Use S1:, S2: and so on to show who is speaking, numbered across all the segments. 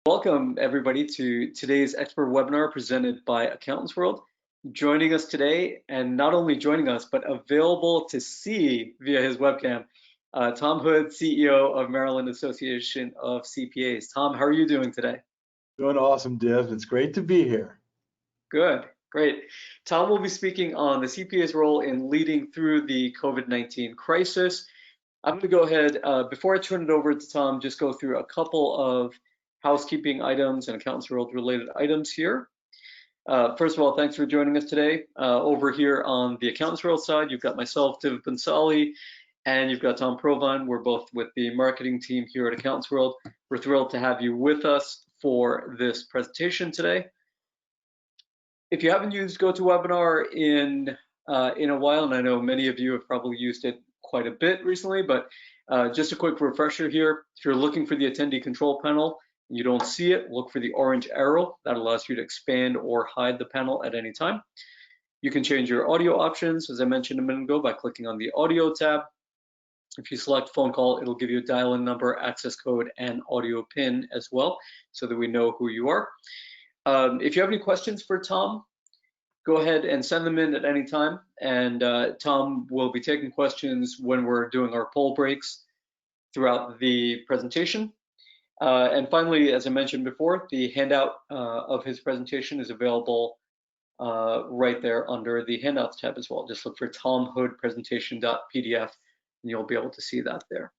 S1: Welcome everybody to today's expert webinar presented by Accountants World. Joining us today, and not only joining us, but available to see via his webcam, Tom Hood, CEO of Maryland Association of CPAs. Tom, how are you doing today?
S2: Doing awesome, Div. It's great to be here.
S1: Good, great. Tom will be speaking on the CPA's role in leading through the COVID-19 crisis. I'm going to go ahead, before I turn it over to Tom, just go through a couple of housekeeping items and Accountants World related items here. First of all, thanks for joining us today. Over here on the Accountants World side, you've got myself, Div Bansali, and you've got Tom Provine. We're both with the marketing team here at Accountants World. We're thrilled to have you with us for this presentation today. If you haven't used GoToWebinar in a while, and I know many of you have probably used it quite a bit recently, but just a quick refresher here. If you're looking for the attendee control panel, and you don't see it, look for the orange arrow. That allows you to expand or hide the panel at any time. You can change your audio options, as I mentioned a minute ago, by clicking on the audio tab. If you select phone call, it'll give you a dial-in number, access code, and audio pin as well, so that we know who you are. If you have any questions for Tom, go ahead and send them in at any time, and Tom will be taking questions when we're doing our poll breaks throughout the presentation. And finally, as I mentioned before, the handout of his presentation is available right there under the handouts tab as well. Just look for Tom Hood presentation.pdf and you'll be able to see that there.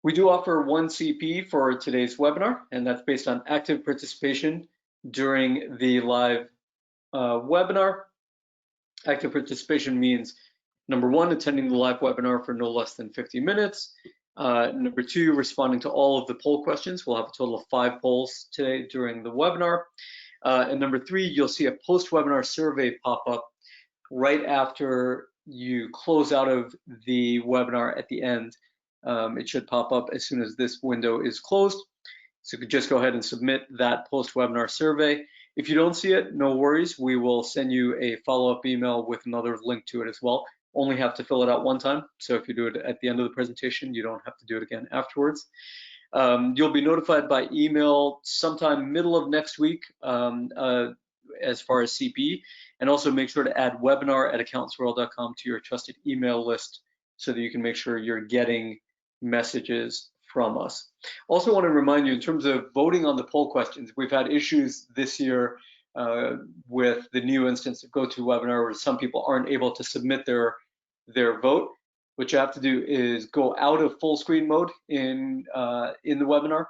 S1: We do offer one CP for today's webinar, and that's based on active participation during the live webinar. Active participation means, number one, attending the live webinar for no less than 50 minutes. Number two, responding to all of the poll questions. We'll have a total of 5 polls today during the webinar. And number three, you'll see a post-webinar survey pop up right after you close out of the webinar at the end. It should pop up as soon as this window is closed. So you could just go ahead and submit that post-webinar survey. If you don't see it, no worries. We will send you a follow-up email with another link to it as well. Only have to fill it out one time. So if you do it at the end of the presentation, you don't have to do it again afterwards. You'll be notified by email sometime middle of next week as far as CP. And also make sure to add webinar@accountantsworld.com to your trusted email list so that you can make sure you're getting messages from us. Also want to remind you, in terms of voting on the poll questions, we've had issues this year with the new instance of GoToWebinar where some people aren't able to submit their vote. What you have to do is go out of full screen mode in the webinar.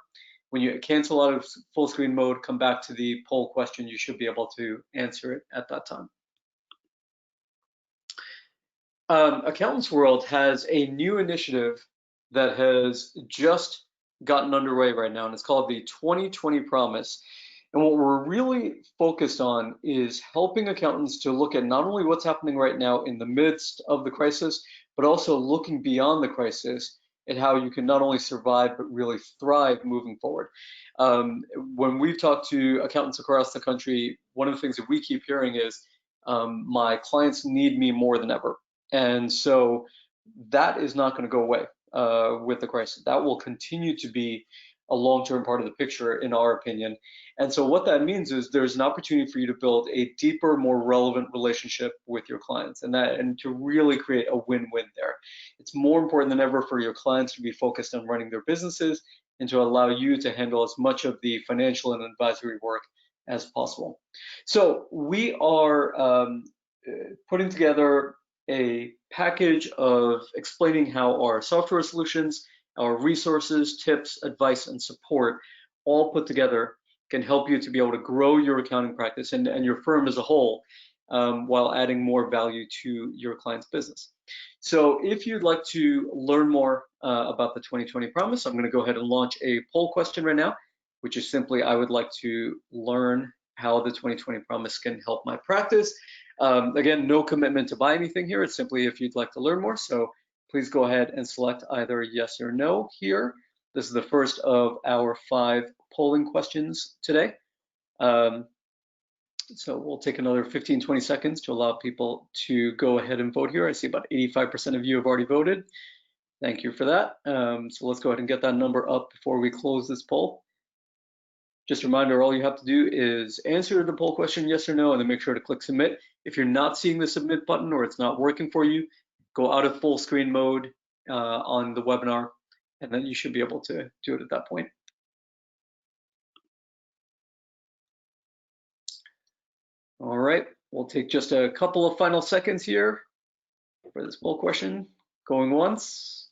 S1: When you cancel out of full screen mode, come back to the poll question, you should be able to answer it at that time. Accountants World has a new initiative that has just gotten underway right now, and it's called the 2020 Promise. And what we're really focused on is helping accountants to look at not only what's happening right now in the midst of the crisis, but also looking beyond the crisis at how you can not only survive, but really thrive moving forward. When we've talked to accountants across the country, one of the things that we keep hearing is, my clients need me more than ever. And so that is not going to go away with the crisis. That will continue to be a long-term part of the picture, in our opinion. And so what that means is there's an opportunity for you to build a deeper, more relevant relationship with your clients, and to really create a win-win there. It's more important than ever for your clients to be focused on running their businesses and to allow you to handle as much of the financial and advisory work as possible. So we are putting together a package of explaining how our software solutions, our resources, tips, advice, and support all put together can help you to be able to grow your accounting practice and your firm as a whole while adding more value to your client's business. So if you'd like to learn more about the 2020 Promise, I'm going to go ahead and launch a poll question right now, which is simply, I would like to learn how the 2020 Promise can help my practice. Again, no commitment to buy anything here. It's simply if you'd like to learn more. So please go ahead and select either yes or no here. This is the first of our 5 polling questions today. So we'll take another 15-20 seconds to allow people to go ahead and vote here. I see about 85% of you have already voted. Thank you for that. So let's go ahead and get that number up before we close this poll. Just a reminder, all you have to do is answer the poll question yes or no, and then make sure to click submit. If you're not seeing the submit button or it's not working for you, go out of full screen mode on the webinar, and then you should be able to do it at that point. All right, we'll take just a couple of final seconds here for this poll question. Going once,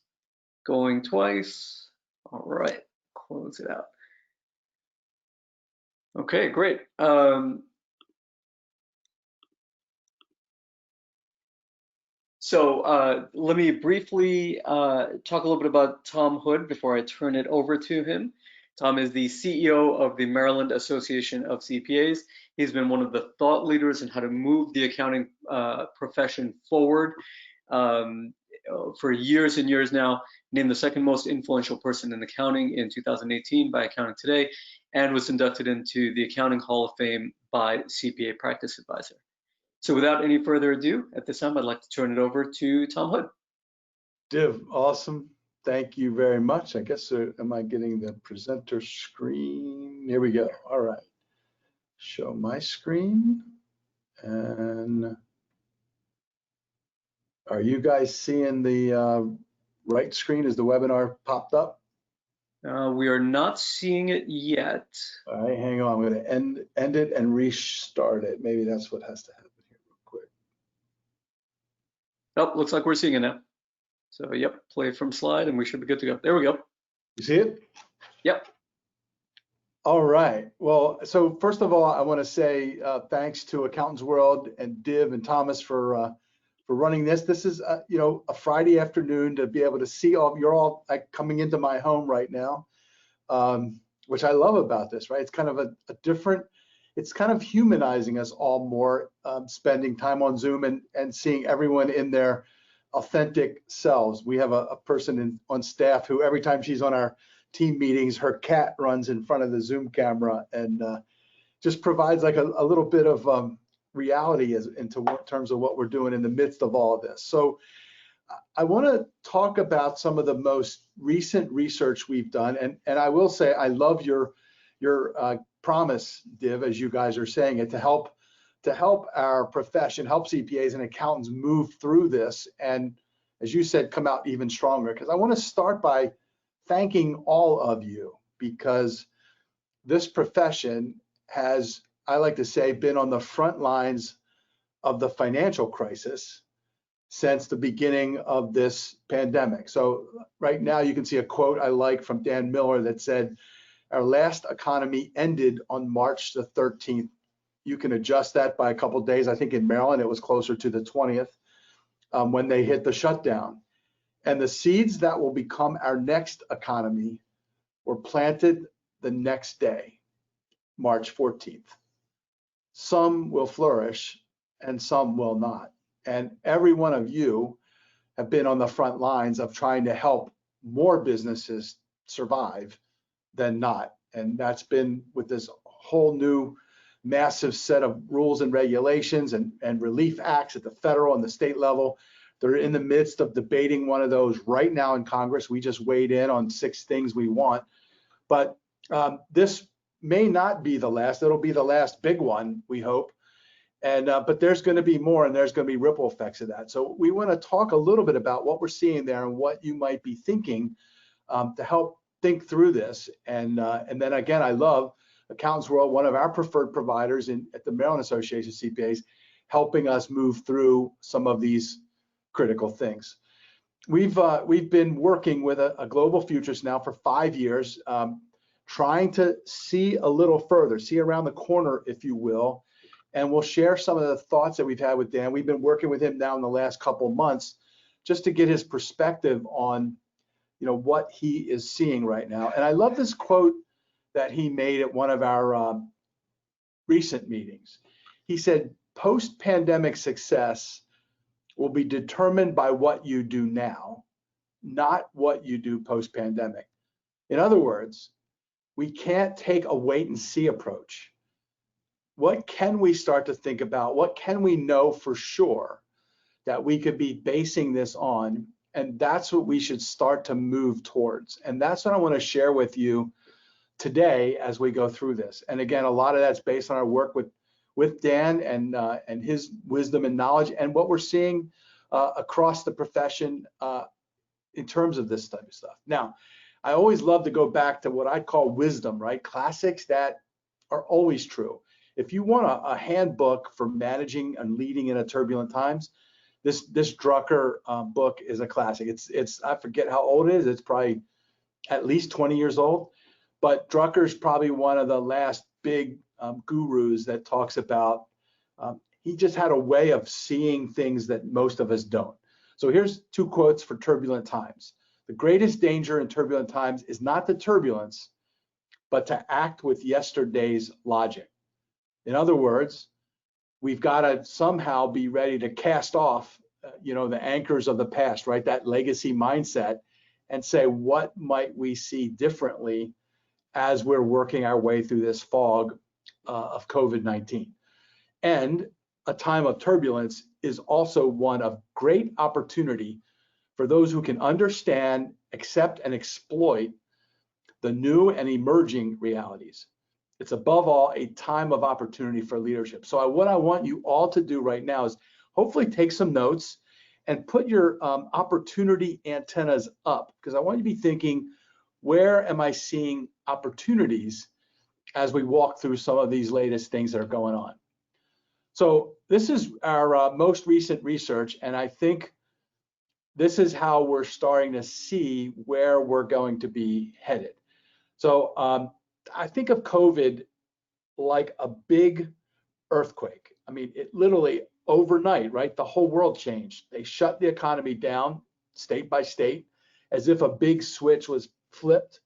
S1: going twice. All right, close it out. Okay, great. So let me briefly talk a little bit about Tom Hood before I turn it over to him. Tom is the CEO of the Maryland Association of CPAs. He's been one of the thought leaders in how to move the accounting profession forward for years and years now. Named the second most influential person in accounting in 2018 by Accounting Today, and was inducted into the Accounting Hall of Fame by CPA Practice Advisor. So without any further ado, at this time, I'd like to turn it over to Tom Hood.
S2: Div, awesome. Thank you very much. I guess, am I getting the presenter screen? Here we go. All right. Show my screen. And are you guys seeing the right screen as the webinar popped up?
S1: We are not seeing it yet.
S2: All right, hang on. I'm going to end it and restart it. Maybe that's what has to happen here real quick.
S1: Oh, looks like we're seeing it now. So yep, play from slide and we should be good to go. There we go.
S2: You see it?
S1: Yep.
S2: All right. Well, so first of all, I want to say thanks to Accountants World and Div and Thomas for running this. This is you know, a Friday afternoon to be able to see you're all coming into my home right now, which I love about this. Right? It's kind of a different. It's kind of humanizing us all more, spending time on Zoom and seeing everyone in their authentic selves. We have a person on staff who every time she's on our team meetings, her cat runs in front of the Zoom camera and just provides like a little bit of reality into terms of what we're doing in the midst of all of this. So I want to talk about some of the most recent research we've done, and I will say I love your promise, Div, as you guys are saying it, to help our profession, help CPAs and accountants move through this, and as you said, come out even stronger. Because I want to start by thanking all of you, because this profession has, I like to say, been on the front lines of the financial crisis since the beginning of this pandemic. So right now you can see a quote I like from Dan Miller that said, "Our last economy ended on March the 13th. You can adjust that by a couple of days. I think in Maryland it was closer to the 20th when they hit the shutdown. And the seeds that will become our next economy were planted the next day, March 14th. Some will flourish and some will not. And every one of you have been on the front lines of trying to help more businesses survive than not. And that's been with this whole new massive set of rules and regulations and relief acts at the federal and the state level. They're in the midst of debating one of those right now in Congress. We just weighed in on 6 things we want. But this may not be the last. It'll be the last big one, we hope. And but there's going to be more, and there's going to be ripple effects of that. So we want to talk a little bit about what we're seeing there and what you might be thinking to help think through this. And then again, I love Accountants World, one of our preferred providers at the Maryland Association of CPAs, helping us move through some of these critical things. We've been working with a global futures now for 5 years, trying to see a little further, see around the corner, if you will. And we'll share some of the thoughts that we've had with Dan. We've been working with him now in the last couple of months just to get his perspective on, you know, what he is seeing right now. And I love this quote that he made at one of our recent meetings. He said, "Post-pandemic success will be determined by what you do now, not what you do post-pandemic." In other words, we can't take a wait and see approach. What can we start to think about? What can we know for sure that we could be basing this on And that's what we should start to move towards. And that's what I want to share with you today as we go through this. And again, a lot of that's based on our work with Dan and his wisdom and knowledge and what we're seeing across the profession in terms of this type of stuff. Now, I always love to go back to what I call wisdom, right? Classics that are always true. If you want a handbook for managing and leading in a turbulent times, this Drucker book is a classic. It's I forget how old it is. It's probably at least 20 years old. But Drucker's probably one of the last big gurus that talks about, he just had a way of seeing things that most of us don't. So here's 2 quotes for turbulent times. The greatest danger in turbulent times is not the turbulence, but to act with yesterday's logic. In other words, we've got to somehow be ready to cast off, the anchors of the past, right? That legacy mindset, and say, what might we see differently as we're working our way through this fog of COVID-19. And a time of turbulence is also one of great opportunity for those who can understand, accept, and exploit the new and emerging realities. It's above all a time of opportunity for leadership. So what I want you all to do right now is hopefully take some notes and put your opportunity antennas up, because I want you to be thinking, where am I seeing opportunities as we walk through some of these latest things that are going on? So this is our most recent research, and I think this is how we're starting to see where we're going to be headed. So I think of COVID like a big earthquake. I mean, it literally overnight, right? The whole world changed. They shut the economy down state by state as if a big switch was flipped,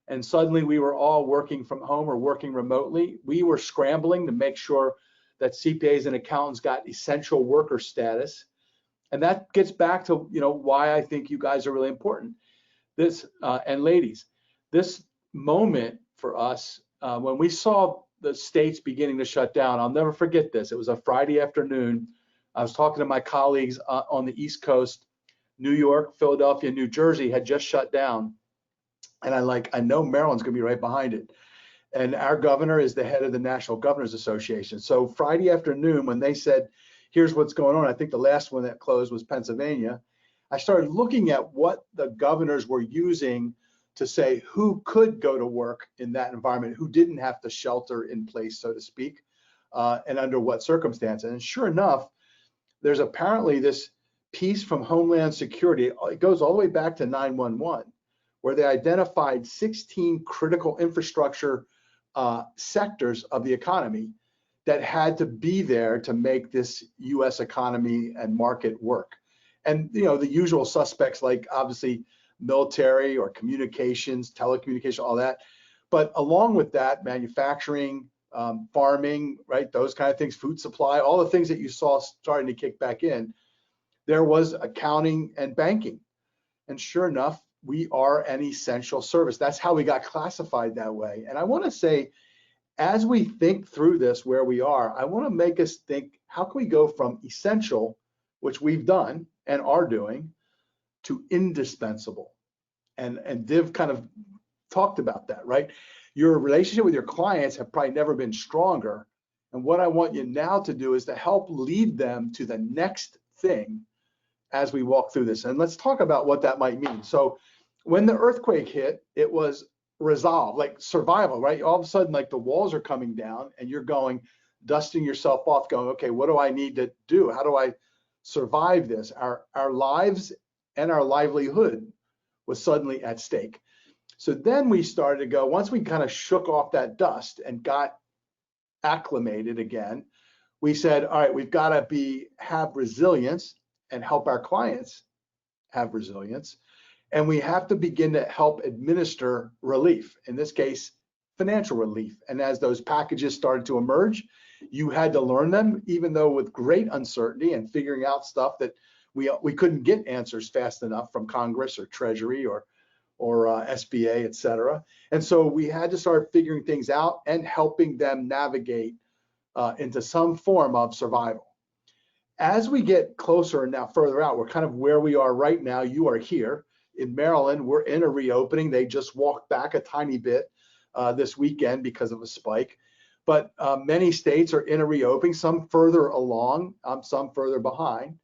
S2: and suddenly we were all working from home or working remotely. We were scrambling to make sure that CPAs and accountants got essential worker status. And that gets back to why I think you guys are really important. This and ladies, this moment for us, when we saw the states beginning to shut down, I'll never forget this. It was a Friday afternoon. I was talking to my colleagues on the East Coast. New York, Philadelphia, New Jersey had just shut down. And I know Maryland's gonna be right behind it. And our governor is the head of the National Governors Association. So Friday afternoon, when they said, here's what's going on, I think the last one that closed was Pennsylvania, I started looking at what the governors were using to say who could go to work in that environment, who didn't have to shelter in place, so to speak, and under what circumstances. And sure enough, there's apparently this piece from Homeland Security. It goes all the way back to 911, where they identified 16 critical infrastructure sectors of the economy that had to be there to make this U.S. economy and market work. And the usual suspects, like obviously military or communications, telecommunication, all that. But along with that, manufacturing, farming, right, those kind of things, food supply, all the things that you saw starting to kick back in, there was accounting and banking. And sure enough, we are an essential service. That's how we got classified that way. And I want to say, as we think through this, where we are, I want to make us think, how can we go from essential, which we've done and are doing, to indispensable? And Div kind of talked about that, right? Your relationship with your clients have probably never been stronger. And what I want you now to do is to help lead them to the next thing as we walk through this. And let's talk about what that might mean. So when the earthquake hit, it was resolve, like survival, right? All of a sudden, like the walls are coming down and you're dusting yourself off, going, okay, what do I need to do? How do I survive this? Our lives and our livelihood was suddenly at stake. So then we started to go, once we kind of shook off that dust and got acclimated again, we said, all right, we've got to have resilience and help our clients have resilience. And we have to begin to help administer relief, in this case, financial relief. And as those packages started to emerge, you had to learn them, even though with great uncertainty and figuring out stuff that we couldn't get answers fast enough from Congress or Treasury or SBA, et cetera. And so we had to start figuring things out and helping them navigate into some form of survival. As we get closer and now further out, we're kind of where we are right now. You are here in Maryland. We're in a reopening. They just walked back a tiny bit this weekend because of a spike. But many states are in a reopening, some further along, some further behind.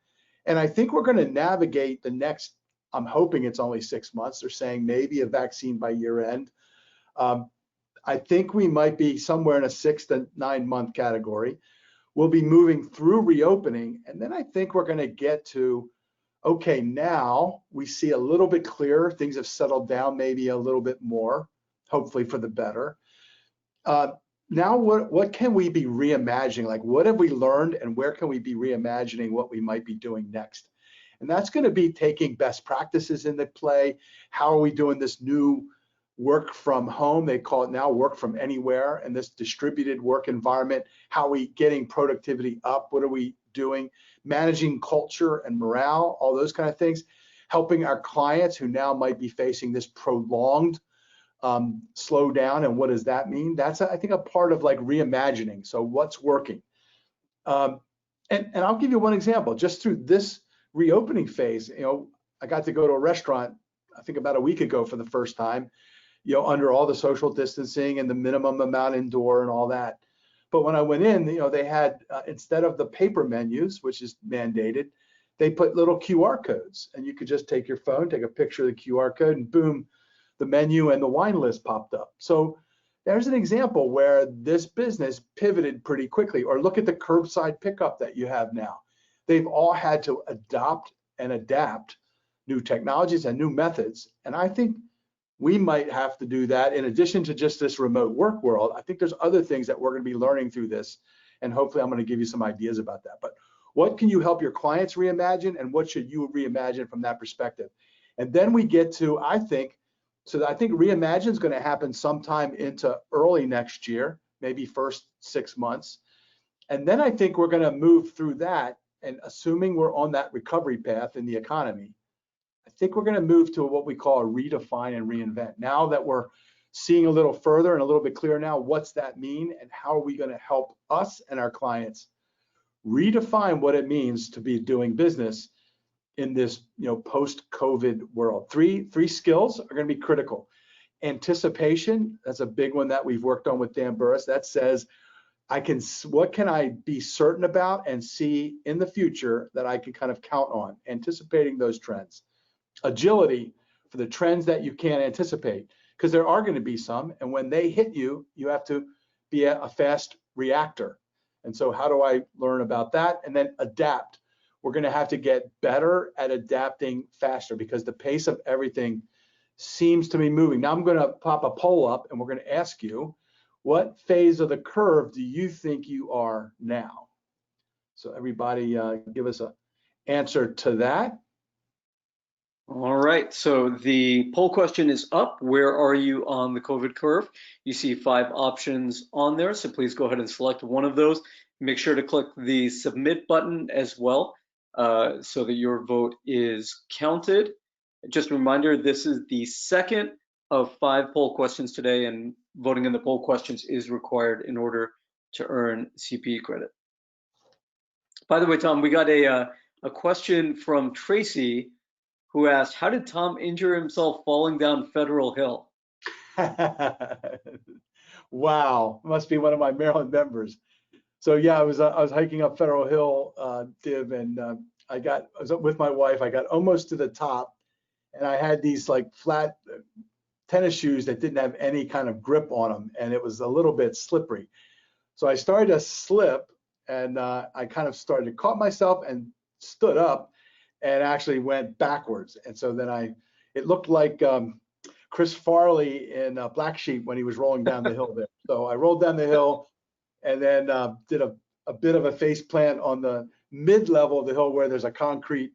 S2: And I think we're going to navigate the next, I'm hoping it's only 6 months. They're saying maybe a vaccine by year end. I think we might be somewhere in a 6 to 9 month category. We'll be moving through reopening. And then I think we're going to get to, okay, now we see a little bit clearer. Things have settled down maybe a little bit more, hopefully for the better. Now what can we be reimagining? Like, what have we learned and where can we be reimagining what we might be doing next? And that's going to be taking best practices into play. How are we doing this new work from home? They call it now work from anywhere, and this distributed work environment. How are we getting productivity up? What are we doing? Managing culture and morale, all those kind of things. Helping our clients who now might be facing this prolonged slow down, and what does that mean? That's, I think, a part of like reimagining. So what's working? And I'll give you one example. Just through this reopening phase, I got to go to a restaurant, I think about a week ago for the first time, under all the social distancing and the minimum amount indoor and all that. But when I went in, they had, instead of the paper menus, which is mandated, they put little QR codes, and you could just take your phone, take a picture of the QR code, and boom, the menu and the wine list popped up. So there's an example where this business pivoted pretty quickly. Or look at the curbside pickup that you have now. They've all had to adopt and adapt new technologies and new methods. And I think we might have to do that in addition to just this remote work world. I think there's other things that we're going to be learning through this. And hopefully I'm going to give you some ideas about that. But what can you help your clients reimagine, and what should you reimagine from that perspective? And then we get to, I think reimagine is going to happen sometime into early next year, maybe first 6 months. And then I think we're going to move through that, and assuming we're on that recovery path in the economy, I think we're going to move to what we call a redefine and reinvent. Now that we're seeing a little further and a little bit clearer now, what's that mean, and how are we going to help us and our clients redefine what it means to be doing business in this post-COVID world. Three skills are going to be critical. Anticipation, that's a big one that we've worked on with Dan Burris. That says, what can I be certain about and see in the future that I can kind of count on, anticipating those trends. Agility, for the trends that you can't anticipate, because there are going to be some, and when they hit you, you have to be a fast reactor. And so how do I learn about that? And then adapt. We're going to have to get better at adapting faster, because the pace of everything seems to be moving. Now I'm going to pop a poll up, and we're going to ask you, what phase of the curve do you think you are now? So everybody give us an answer to that.
S1: All right, so the poll question is up. Where are you on the COVID curve? You see 5 options on there, so please go ahead and select one of those. Make sure to click the submit button as well, so that your vote is counted. Just a reminder, this is the second of 5 poll questions today, and voting in the poll questions is required in order to earn CPA credit. By the way, Tom, we got a question from Tracy, who asked, how did Tom injure himself falling down Federal Hill?
S2: Wow, must be one of my Maryland members. So yeah, I was hiking up Federal Hill, Div, and I was up with my wife. I got almost to the top, and I had these like flat tennis shoes that didn't have any kind of grip on them, and it was a little bit slippery. So I started to slip, and I kind of started to caught myself and stood up, and actually went backwards. And so then it looked like Chris Farley in Black Sheep when he was rolling down the hill there. So I rolled down the hill, and then did a bit of a face plant on the mid-level of the hill where there's a concrete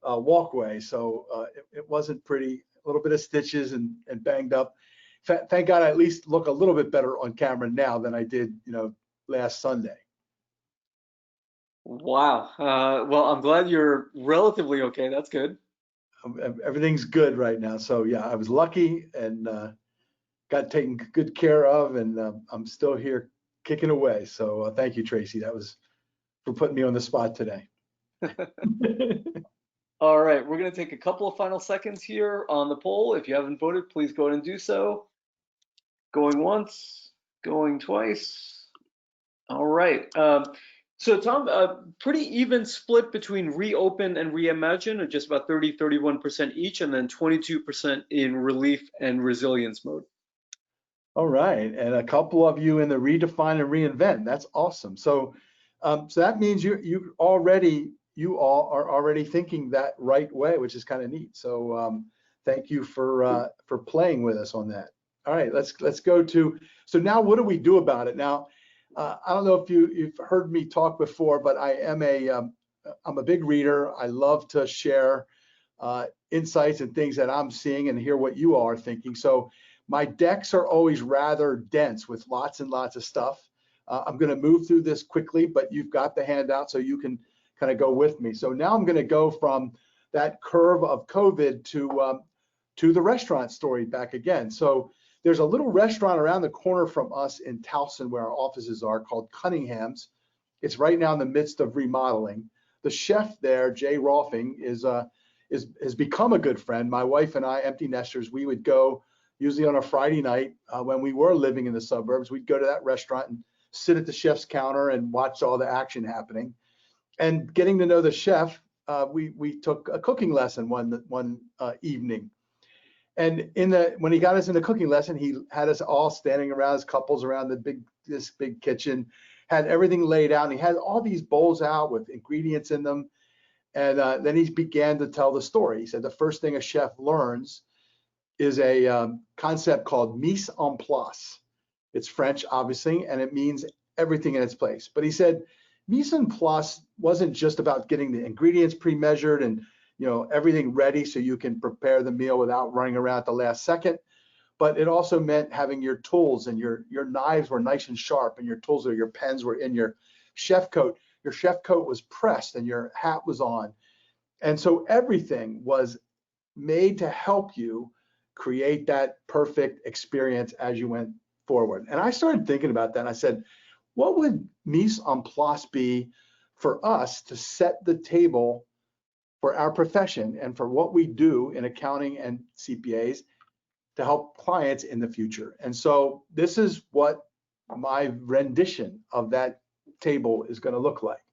S2: walkway. So it wasn't pretty, a little bit of stitches and banged up. Thank God I at least look a little bit better on camera now than I did, last Sunday.
S1: Wow. Well, I'm glad you're relatively okay. That's good.
S2: Everything's good right now. So yeah, I was lucky and got taken good care of, and I'm still here kicking away. So thank you, Tracy. That was for putting me on the spot today.
S1: All right, we're going to take a couple of final seconds here on the poll. If you haven't voted, please go ahead and do so. Going once, going twice. All right. So Tom, pretty even split between reopen and reimagine, at just about 31% each, and then 22% in relief and resilience mode.
S2: All right, and a couple of you in the redefine and reinvent. That's awesome. So, so that means you all are already thinking that right way, which is kind of neat. So, thank you for playing with us on that. All right, let's go to. So now, what do we do about it? Now, I don't know if you've heard me talk before, but I'm a big reader. I love to share insights and things that I'm seeing and hear what you all are thinking. So my decks are always rather dense with lots and lots of stuff. I'm going to move through this quickly, but you've got the handout so you can kind of go with me. So now I'm going to go from that curve of COVID to the restaurant story back again. So there's a little restaurant around the corner from us in Towson where our offices are called Cunningham's. It's right now in the midst of remodeling. The chef there, Jay Rolfing, has become a good friend. My wife and I, empty nesters, we would go usually on a Friday night when we were living in the suburbs. We'd go to that restaurant and sit at the chef's counter and watch all the action happening. And getting to know the chef, we took a cooking lesson one evening. And when he got us in the cooking lesson, he had us all standing around as couples around this big kitchen, had everything laid out, and he had all these bowls out with ingredients in them. And then he began to tell the story. He said the first thing a chef learns is a concept called mise en place. It's French, obviously, and it means everything in its place. But he said mise en place wasn't just about getting the ingredients pre-measured and everything ready so you can prepare the meal without running around at the last second. But it also meant having your tools, and your knives were nice and sharp, and your tools or your pens were in your chef coat. Your chef coat was pressed and your hat was on. And so everything was made to help you create that perfect experience as you went forward. And I started thinking about that. And I said, what would mise en place be for us to set the table for our profession and for what we do in accounting and CPAs to help clients in the future? And so this is what my rendition of that table is going to look like.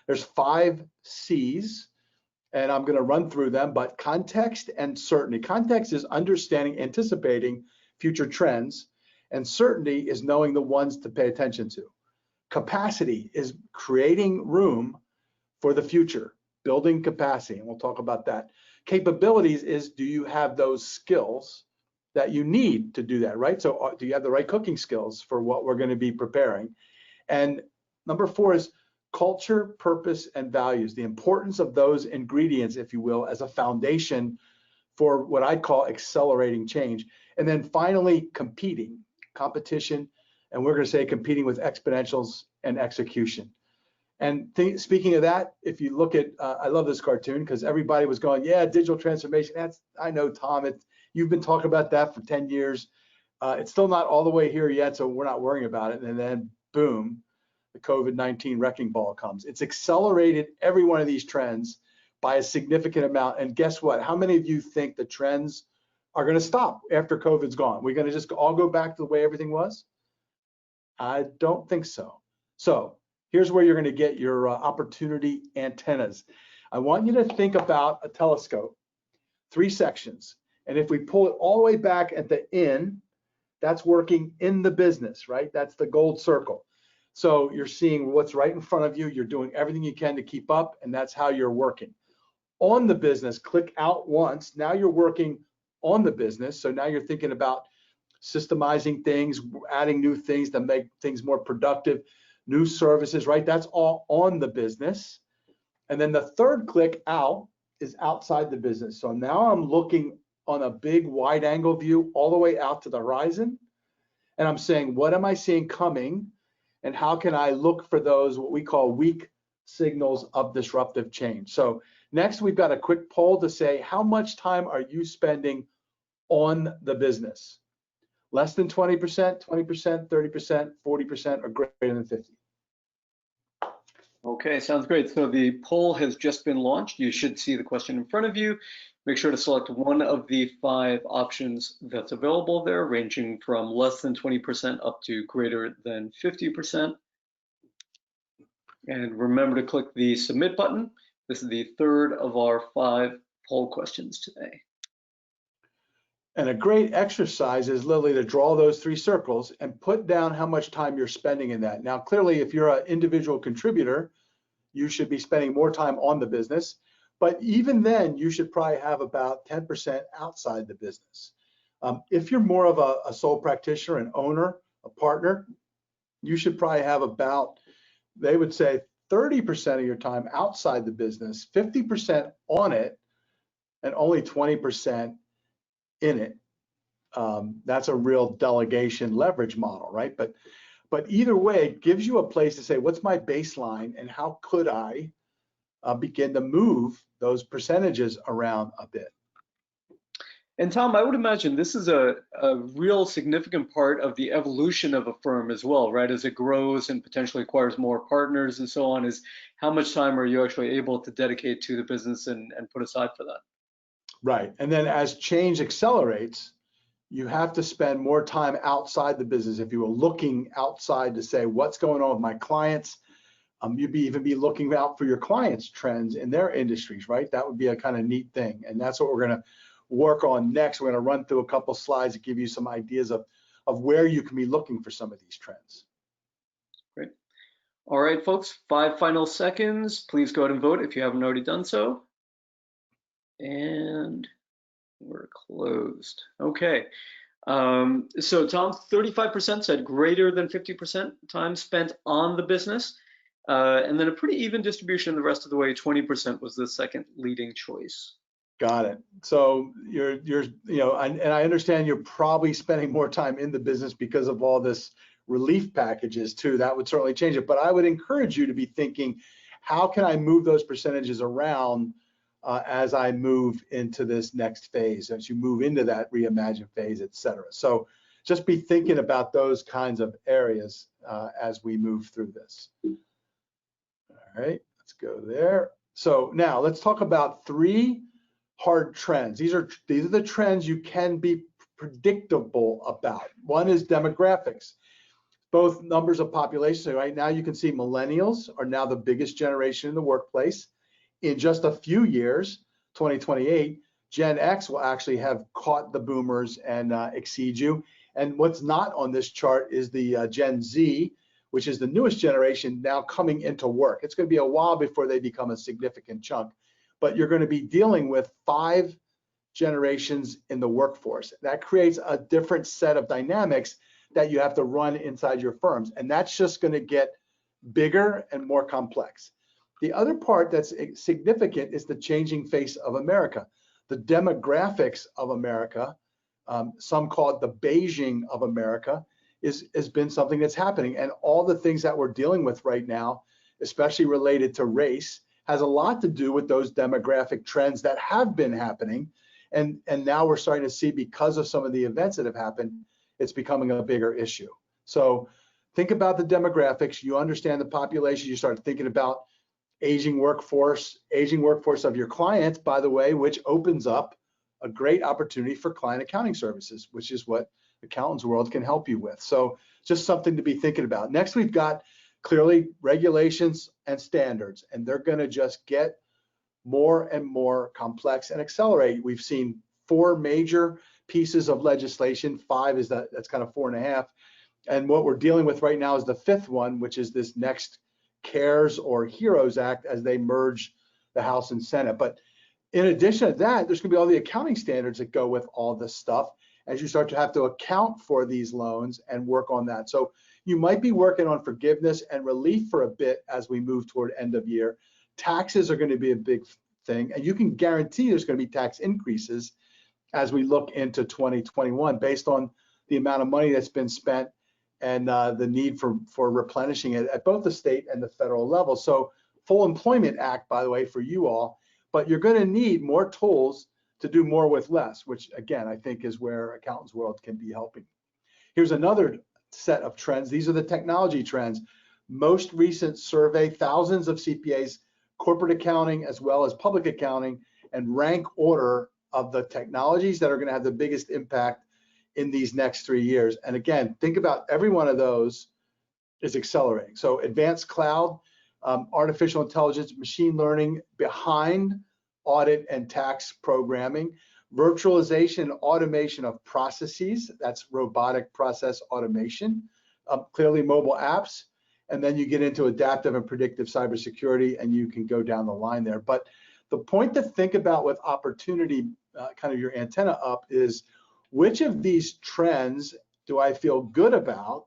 S2: There's 5 C's, and I'm going to run through them, but context and certainty. Context is understanding, anticipating future trends, and certainty is knowing the ones to pay attention to. Capacity is creating room for the future, building capacity, and we'll talk about that. Capabilities is, do you have those skills that you need to do that, right? So do you have the right cooking skills for what we're going to be preparing? And number 4 is culture, purpose, and values, the importance of those ingredients, if you will, as a foundation for what I call accelerating change. And then finally, competition, and we're going to say competing with exponentials and execution. And speaking of that, if you look at, I love this cartoon because everybody was going, yeah, digital transformation. I know, Tom, you've been talking about that for 10 years. It's still not all the way here yet, so we're not worrying about it. And then boom, the COVID-19 wrecking ball comes. It's accelerated every one of these trends by a significant amount. And guess what? How many of you think the trends are going to stop after COVID's gone? We're going to just all go back to the way everything was? I don't think so. So here's where you're going to get your opportunity antennas. I want you to think about a telescope, 3 sections. And if we pull it all the way back at the end, that's working in the business, right? That's the gold circle. So you're seeing what's right in front of you. You're doing everything you can to keep up, and that's how you're working. On the business, click out once. Now you're working on the business. So now you're thinking about systemizing things, adding new things to make things more productive, new services, right? That's all on the business. And then the 3rd click out is outside the business. So now I'm looking on a big wide angle view all the way out to the horizon. And I'm saying, what am I seeing coming? And how can I look for those, what we call weak signals of disruptive change? So next, we've got a quick poll to say, how much time are you spending on the business? Less than 20%, 20%, 30%, 40%, or greater than 50%?
S1: Okay, sounds great. So the poll has just been launched. You should see the question in front of you. Make sure to select one of the 5 options that's available there, ranging from less than 20% up to greater than 50%. And remember to click the submit button. This is the 3rd of our 5 poll questions today.
S2: And a great exercise is literally to draw those 3 circles and put down how much time you're spending in that. Now, clearly, if you're an individual contributor, you should be spending more time on the business. But even then, you should probably have about 10% outside the business. If you're more of a sole practitioner, an owner, a partner, you should probably have about, they would say, 30% of your time outside the business, 50% on it, and only 20% in it. That's a real delegation leverage model, right? But either way, it gives you a place to say, what's my baseline and how could I begin to move those percentages around a bit?
S1: And Tom, I would imagine this is a real significant part of the evolution of a firm as well, right? As it grows and potentially acquires more partners and so on, is how much time are you actually able to dedicate to the business and put aside for that?
S2: Right. And then as change accelerates, you have to spend more time outside the business. If you were looking outside to say, what's going on with my clients, you'd even be looking out for your clients' trends in their industries, right? That would be a kind of neat thing. And that's what we're going to work on next. We're going to run through a couple slides to give you some ideas of where you can be looking for some of these trends.
S1: Great. All right, folks, 5 final seconds. Please go ahead and vote if you haven't already done so. And we're closed. Okay. So Tom, 35% said greater than 50% time spent on the business. And then a pretty even distribution the rest of the way, 20% was the second leading choice.
S2: Got it. So you're and I understand you're probably spending more time in the business because of all this relief packages too. That would certainly change it. But I would encourage you to be thinking, how can I move those percentages around as I move into this next phase, as you move into that reimagine phase, et cetera. So just be thinking about those kinds of areas as we move through this. All right, let's go there. So now let's talk about 3 hard trends. These are the trends you can be predictable about. One is demographics, both numbers of population. So right now you can see millennials are now the biggest generation in the workplace. In just a few years, 2028, Gen X will actually have caught the boomers and exceed you. And what's not on this chart is the Gen Z, which is the newest generation now coming into work. It's going to be a while before they become a significant chunk. But you're going to be dealing with 5 generations in the workforce. That creates a different set of dynamics that you have to run inside your firms. And that's just going to get bigger and more complex. The other part that's significant is the changing face of America. The demographics of America, some call it the Beijing of America, has been something that's happening. And all the things that we're dealing with right now, especially related to race, has a lot to do with those demographic trends that have been happening. And now we're starting to see, because of some of the events that have happened, it's becoming a bigger issue. So think about the demographics. You understand the population. You start thinking about aging workforce of your clients, by the way, which opens up a great opportunity for client accounting services, which is what Accountants World can help you with. So just something to be thinking about. Next, we've got clearly regulations and standards, and they're going to just get more and more complex and accelerate. We've seen 4 major pieces of legislation. 5 is that's kind of 4.5. And what we're dealing with right now is the 5th one, which is this next CARES or HEROES Act as they merge the House and Senate. But in addition to that, there's going to be all the accounting standards that go with all this stuff as you start to have to account for these loans and work on that. So you might be working on forgiveness and relief for a bit as we move toward end of year. Taxes are going to be a big thing, and you can guarantee there's going to be tax increases as we look into 2021 based on the amount of money that's been spent and the need for replenishing it at both the state and the federal level. So Full Employment Act, by the way, for you all, but you're going to need more tools to do more with less, which again, I think is where Accountants World can be helping. Here's another set of trends. These are the technology trends. most recent survey, thousands of CPAs, corporate accounting as well as public accounting, and rank order of the technologies that are going to have the biggest impact in these next 3 years. And again, think about every one of those is accelerating. So advanced cloud, artificial intelligence, machine learning behind audit and tax programming, virtualization and automation of processes, that's robotic process automation, clearly mobile apps, and then you get into adaptive and predictive cybersecurity, and you can go down the line there. But the point to think about with opportunity, kind of your antenna up, is which of these trends do I feel good about?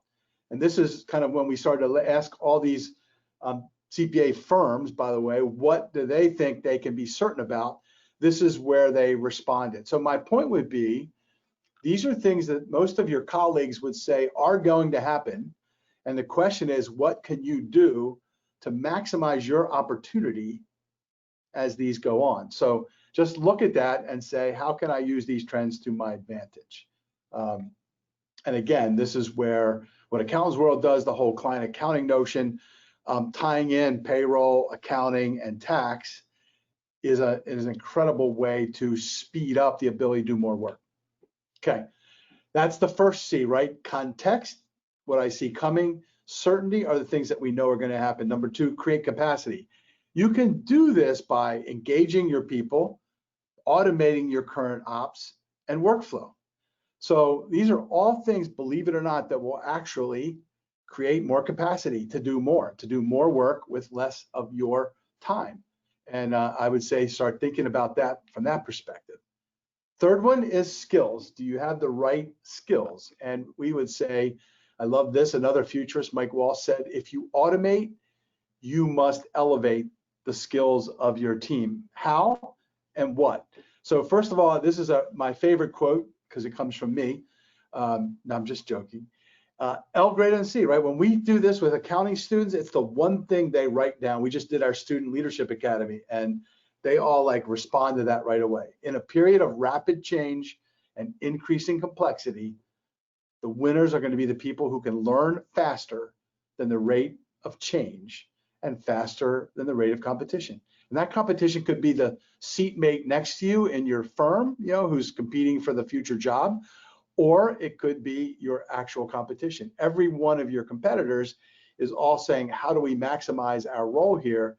S2: And this is kind of when we started to ask all these CPA firms, by the way, what do they think they can be certain about? This is where they responded. So my point would be, these are things that most of your colleagues would say are going to happen. And the question is, what can you do to maximize your opportunity as these go on? So just look at that and say, how can I use these trends to my advantage? And again, this is where what Accountants World does, the whole client accounting notion, tying in payroll, accounting, and tax is an incredible way to speed up the ability to do more work. Okay, that's the first C, right? Context, what I see coming. Certainty are the things that we know are going to happen. Number 2, create capacity. You can do this by engaging your people, automating your current ops, and workflow. So these are all things, believe it or not, that will actually create more capacity to do more work with less of your time. And I would say start thinking about that from that perspective. Third one is skills. Do you have the right skills? And we would say, I love this, another futurist, Mike Walsh, said, if you automate, you must elevate the skills of your team. How and what? So first of all, this is my favorite quote because it comes from me. No, I'm just joking. L greater than C, right? When we do this with accounting students, it's the one thing they write down. We just did our Student Leadership Academy, and they all like respond to that right away. In a period of rapid change and increasing complexity, the winners are going to be the people who can learn faster than the rate of change and faster than the rate of competition. And that competition could be the seatmate next to you in your firm, who's competing for the future job, or it could be your actual competition. Every one of your competitors is all saying, how do we maximize our role here?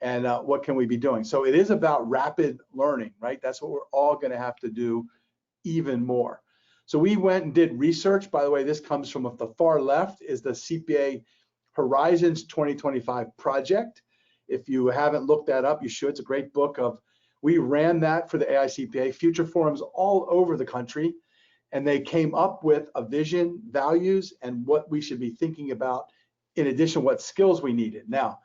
S2: And what can we be doing? So it is about rapid learning, right? That's what we're all going to have to do even more. So we went and did research. By the way, this comes from the far left is the CPA Horizons 2025 project. If you haven't looked that up, you should. It's a great book. We ran that for the AICPA, future forums all over the country, and they came up with a vision, values, and what we should be thinking about, in addition, what skills we needed. Now,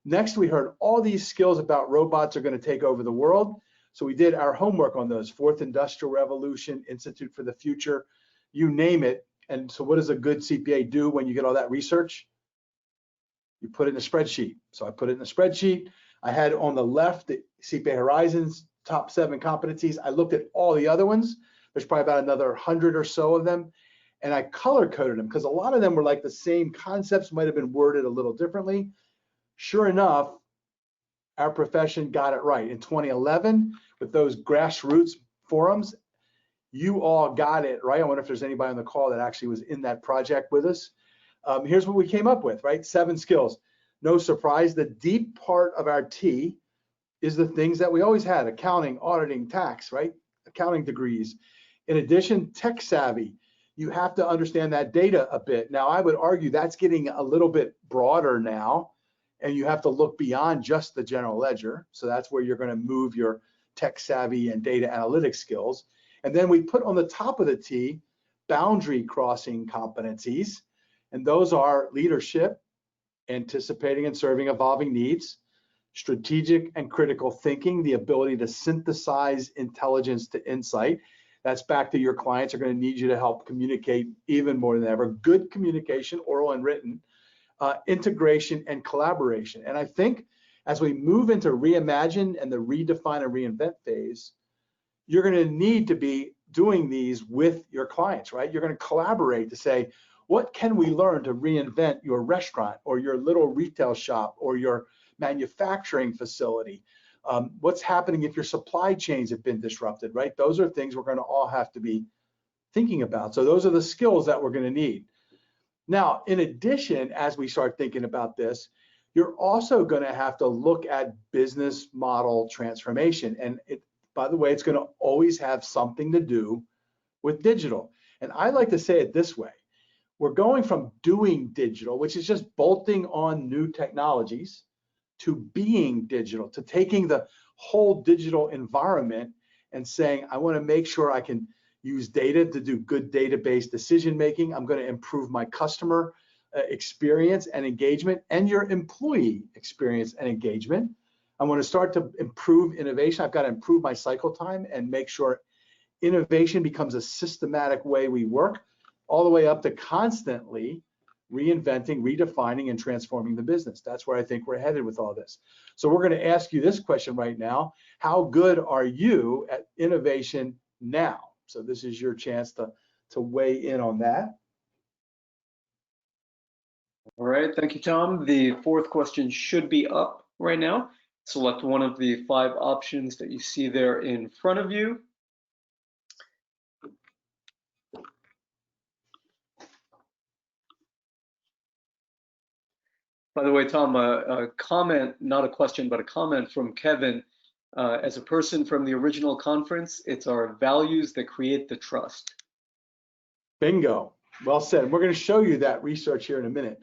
S2: next we heard all these skills about robots are going to take over the world. So we did our homework on those, Fourth Industrial Revolution, Institute for the Future, you name it. And so what does a good CPA do when you get all that research? You put it in a spreadsheet. So I put it in a spreadsheet. I had on the left the CPA Horizons, top 7 competencies. I looked at all the other ones. There's probably about another 100 or so of them. And I color coded them because a lot of them were like the same concepts, might have been worded a little differently. Sure enough, our profession got it right. In 2011, with those grassroots forums, you all got it right. I wonder if there's anybody on the call that actually was in that project with us. Here's what we came up with, right? 7 skills. No surprise, the deep part of our T is the things that we always had: accounting, auditing, tax, right? Accounting degrees. In addition, tech savvy. You have to understand that data a bit. Now, I would argue that's getting a little bit broader now, and you have to look beyond just the general ledger. So that's where you're going to move your tech savvy and data analytics skills. And then we put on the top of the T, boundary crossing competencies. And those are leadership, anticipating and serving evolving needs, strategic and critical thinking, the ability to synthesize intelligence to insight. That's back to your clients are going to need you to help communicate even more than ever. Good communication, oral and written, integration and collaboration. And I think as we move into reimagine and the redefine and reinvent phase, you're going to need to be doing these with your clients, right? You're going to collaborate to say, what can we learn to reinvent your restaurant or your little retail shop or your manufacturing facility? What's happening if your supply chains have been disrupted, right? Those are things we're going to all have to be thinking about. So those are the skills that we're going to need. Now, in addition, as we start thinking about this, you're also going to have to look at business model transformation. And by the way, it's going to always have something to do with digital. And I like to say it this way. We're going from doing digital, which is just bolting on new technologies, to being digital, to taking the whole digital environment and saying, I want to make sure I can use data to do good database decision making. I'm going to improve my customer experience and engagement and your employee experience and engagement. I want to start to improve innovation. I've got to improve my cycle time and make sure innovation becomes a systematic way we work, all the way up to constantly reinventing, redefining, and transforming the business. That's where I think we're headed with all this. So we're going to ask you this question right now. How good are you at innovation now? So this is your chance to weigh in on that.
S1: All right, thank you, Tom. The fourth question should be up right now. Select one of the 5 options that you see there in front of you. By the way, Tom, a comment, not a question, but a comment from Kevin. As a person from the original conference, it's our values that create the trust.
S2: Bingo. Well said. We're going to show you that research here in a minute.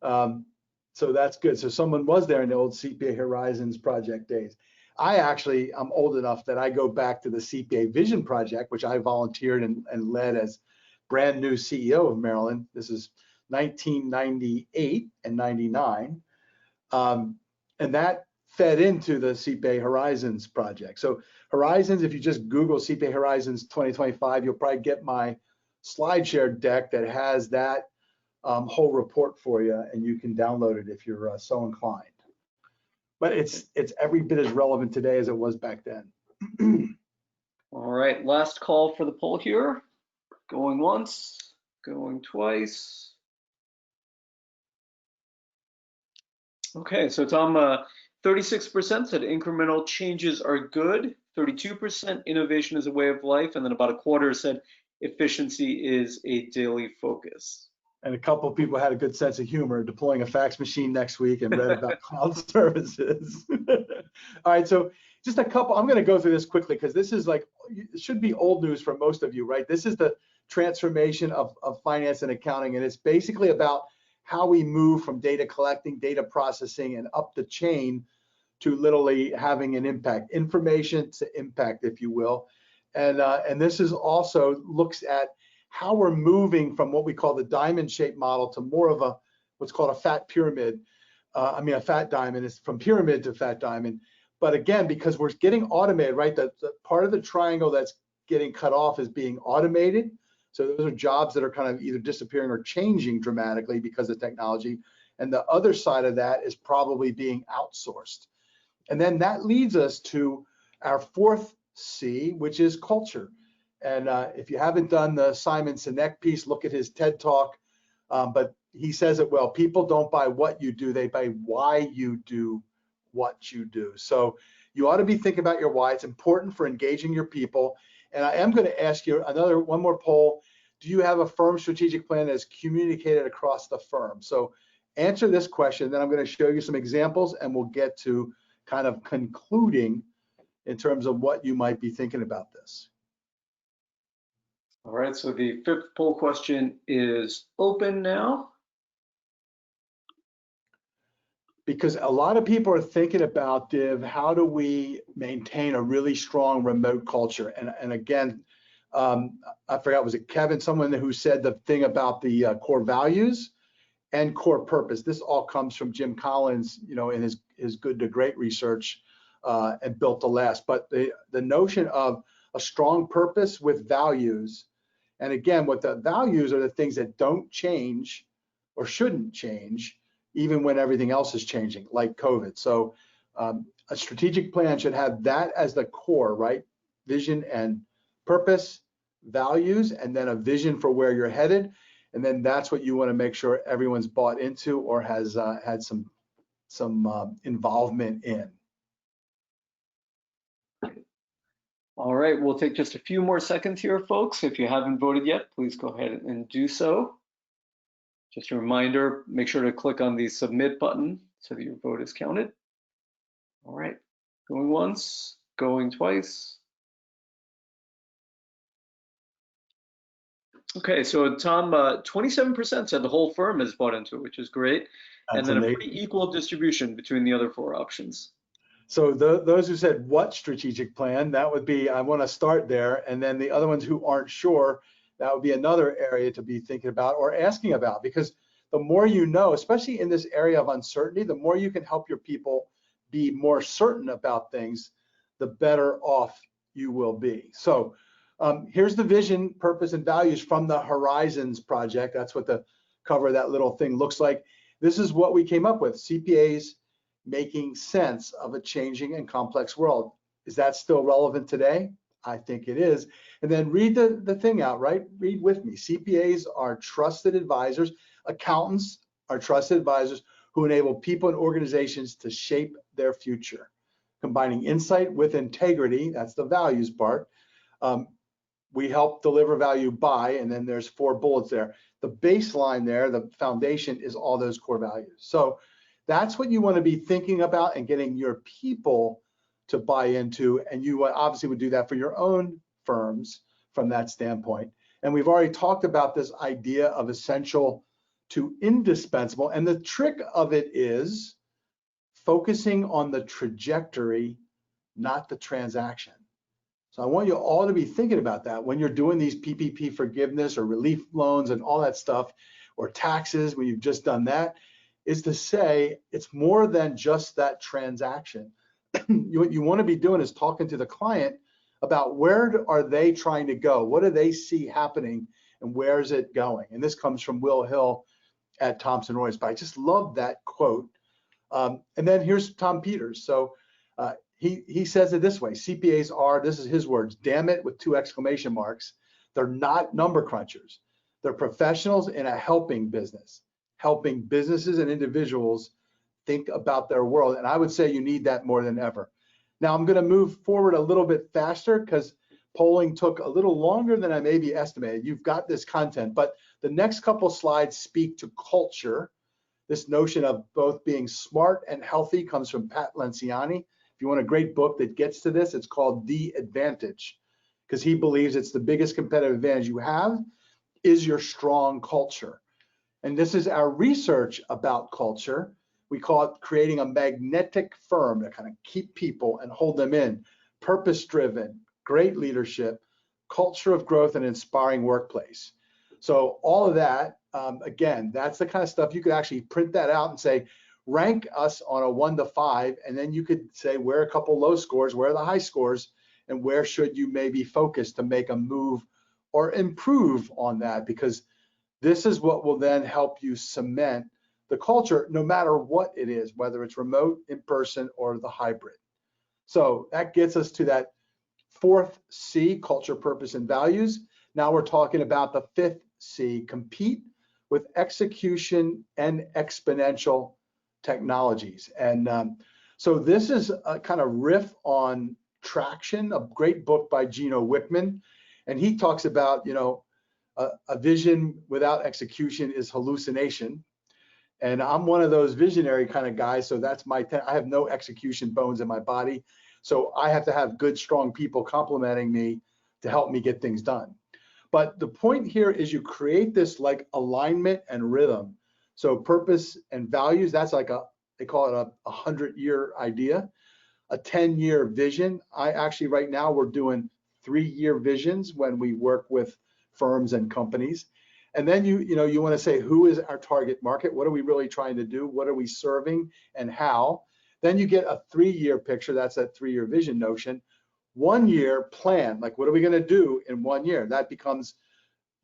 S2: So that's good. So someone was there in the old CPA Horizons project days. I'm old enough that I go back to the CPA Vision Project, which I volunteered and led as brand new CEO of Maryland. This is 1998 and 99. And that fed into the CPA Horizons project. So Horizons, if you just Google CPA Horizons 2025, you'll probably get my SlideShare deck that has that whole report for you, and you can download it if you're so inclined. But it's every bit as relevant today as it was back then.
S1: All right, last call for the poll here. Going once, going twice. Okay, so Tom, 36% said incremental changes are good, 32% innovation is a way of life, and then about a quarter said efficiency is a daily focus.
S2: And a couple of people had a good sense of humor, deploying a fax machine next week and read about cloud services. All right, so just a couple, I'm going to go through this quickly because this is like, it should be old news for most of you, right? This is the transformation of finance and accounting, and it's basically about how we move from data collecting, data processing, and up the chain to literally having an impact, information to impact, if you will. And this is also looks at how we're moving from what we call the diamond shaped model to more of a what's called a fat pyramid. A fat diamond is from pyramid to fat diamond. But again, because we're getting automated, right? The part of the triangle that's getting cut off is being automated. So those are jobs that are kind of either disappearing or changing dramatically because of technology. And the other side of that is probably being outsourced. And then that leads us to our fourth C, which is culture. And if you haven't done the Simon Sinek piece, look at his TED Talk. But he says it well, people don't buy what you do, they buy why you do what you do. So you ought to be thinking about your why. It's important for engaging your people. And I am going to ask you one more poll. Do you have a firm strategic plan that's communicated across the firm? So answer this question, then I'm going to show you some examples and we'll get to kind of concluding in terms of what you might be thinking about this.
S1: All right, so the 5th poll question is open now.
S2: Because a lot of people are thinking about, Div, how do we maintain a really strong remote culture? And again, I forgot, was it Kevin, someone who said the thing about the core values and core purpose? This all comes from Jim Collins, in his good to great research and built to last. But the notion of a strong purpose with values, and again, what the values are the things that don't change or shouldn't change, even when everything else is changing, like COVID. So a strategic plan should have that as the core, right? Vision and purpose, values, and then a vision for where you're headed. And then that's what you want to make sure everyone's bought into or has had some involvement in.
S1: All right, we'll take just a few more seconds here, folks. If you haven't voted yet, please go ahead and do so. Just a reminder, make sure to click on the submit button so that your vote is counted. All right, going once, going twice. Okay, so Tom, 27% said the whole firm has bought into it, which is great. And then a pretty equal distribution between the other 4 options.
S2: So those who said what strategic plan, that would be, I want to start there. And then the other ones who aren't sure, that would be another area to be thinking about or asking about, because the more you know, especially in this area of uncertainty, the more you can help your people be more certain about things, the better off you will be. So here's the vision, purpose, and values from the Horizons project. That's what the cover of that little thing looks like. This is what we came up with: CPAs making sense of a changing and complex world. Is that still relevant today? I think it is. And then read the thing out, right? Read with me. CPAs are trusted advisors. Accountants are trusted advisors who enable people and organizations to shape their future, combining insight with integrity. That's the values part. We help deliver value by, and then there's 4 bullets there. The baseline there, the foundation, is all those core values. So that's what you want to be thinking about and getting your people to buy into. And you obviously would do that for your own firms from that standpoint. And we've already talked about this idea of essential to indispensable. And the trick of it is focusing on the trajectory, not the transaction. So I want you all to be thinking about that when you're doing these PPP forgiveness or relief loans and all that stuff, or taxes when you've just done that, is to say it's more than just that transaction. What you want to be doing is talking to the client about where are they trying to go? What do they see happening and where is it going? And this comes from Will Hill at Thomson Reuters, but I just love that quote. And then here's Tom Peters. So he says it this way: CPAs are, this is his words, damn it, with 2 exclamation marks. They're not number crunchers. They're professionals in a helping business, helping businesses and individuals think about their world. And I would say you need that more than ever. Now I'm going to move forward a little bit faster because polling took a little longer than I maybe estimated. You've got this content, but the next couple slides speak to culture. This notion of both being smart and healthy comes from Pat Lenciani. If you want a great book that gets to this, it's called The Advantage, because he believes it's the biggest competitive advantage you have is your strong culture. And this is our research about culture. We call it creating a magnetic firm to kind of keep people and hold them in. Purpose-driven, great leadership, culture of growth, and inspiring workplace. So all of that, again, that's the kind of stuff you could actually print that out and say, rank us on a 1 to 5, and then you could say where are a couple low scores, where are the high scores, and where should you maybe focus to make a move or improve on that, because this is what will then help you cement the culture, no matter what it is, whether it's remote, in person, or the hybrid. So that gets us to that 4th C, culture, purpose, and values. Now we're talking about the 5th C, compete with execution and exponential technologies. And so this is a kind of riff on traction, a great book by Gino Wickman. And he talks about, a vision without execution is hallucination. And I'm one of those visionary kind of guys. So that's I have no execution bones in my body. So I have to have good, strong people complementing me to help me get things done. But the point here is you create this like alignment and rhythm. So purpose and values, that's like they call it a 100-year idea, a 10-year vision. I actually, right now, we're doing 3-year visions when we work with firms and companies. And then you want to say, who is our target market? What are we really trying to do? What are we serving and how? Then you get a 3-year picture. That's that 3-year vision notion. 1-year plan, like what are we going to do in 1 year? That becomes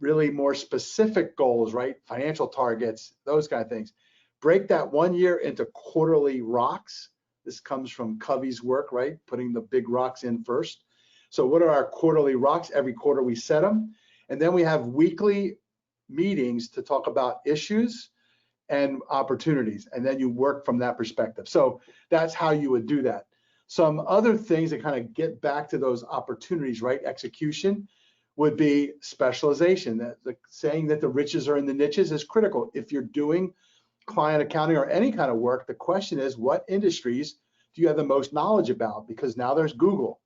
S2: really more specific goals, right? Financial targets, those kind of things. Break that 1 year into quarterly rocks. This comes from Covey's work, right? Putting the big rocks in first. So what are our quarterly rocks? Every quarter we set them. And then we have weekly meetings to talk about issues and opportunities, and then you work from that perspective. So that's how you would do that. Some other things that kind of get back to those opportunities, right? Execution would be specialization. The saying that the riches are in the niches is critical. If you're doing client accounting or any kind of work, the question is, what industries do you have the most knowledge about? Because now there's Google,